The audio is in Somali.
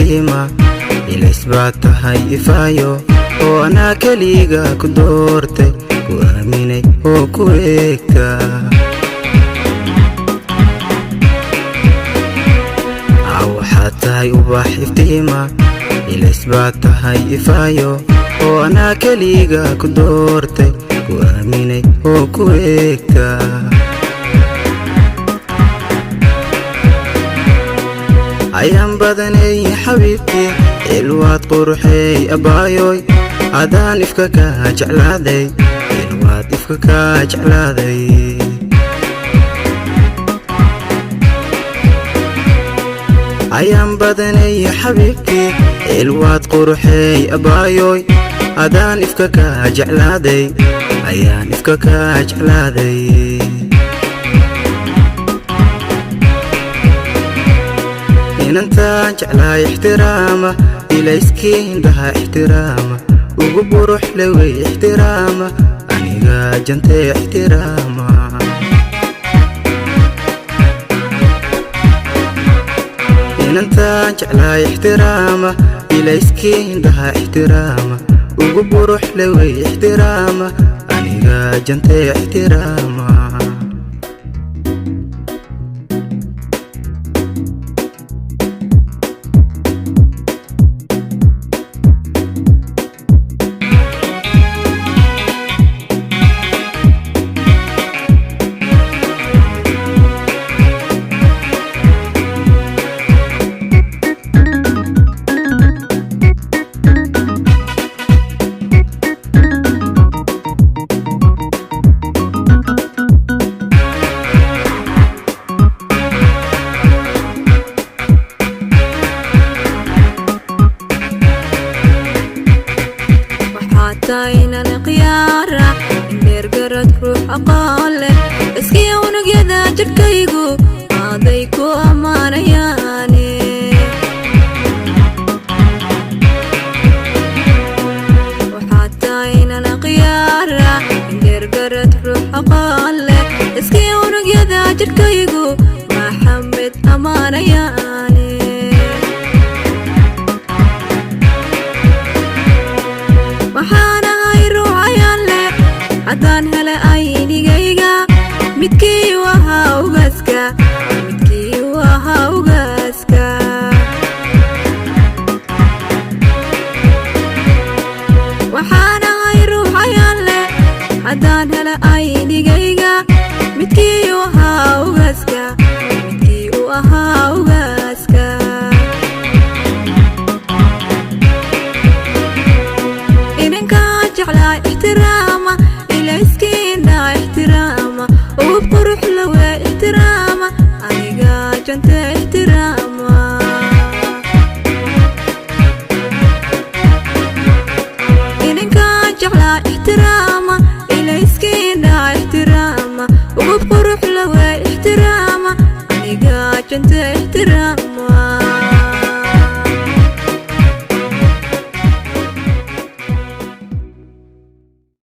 iftiima ilays baad tahay ifaayo oo anaa keliga ku doortay ku aaminay oo ku eegta waxaad tahay ubax iftiima ilays baad tahay ifaayo oo anaa keliga ku doortay ku aaminay oo ku eegta ayaan badanay xabiibtii ilwaad quruxay abaayoy adaan ifka ka jeclaaday ilwaad ifka ka jeclaaday ayaan badanay xabiibtii ilwaad quruxay abaayoy adaan ifka ka jeclaaday ayaan ifka ka jeclaaday inantaan jeclaay ixtiraama ilayskiin dhaha ixtiraama ugu burux lewey ixtiraama aniga jantay ixtiraama inantaan jeclaay ixtiraama ilayskiin dhaha ixtiraama ugu burux lewey ixtiraama aniga jantay ixtiraama تاينا القيارة ندير قرد روح أقاله اسكي ونقيدا جركيقو هذيكو أمانة ياني وحتاينا القيارة ندير قرد روح أقاله اسكي ونقيدا جركيقو محمد أمانة ياني haddaan hele aynigayga midkii wahaa ugaaska midkii wahaa ugaaska waxaan ahay ruuxayaan leh haddaan hele aynigayga midkii wahaa ugaaska midkii u ahaa ugaaska inankaan jeclaa ixtiraama ilayskiina ixtiraama وبقروح لو احتراما أنيقا جنت احتراما إنكا جعلا احتراما إليسكينا احتراما وبقروح لو احتراما أنيقا جنت احتراما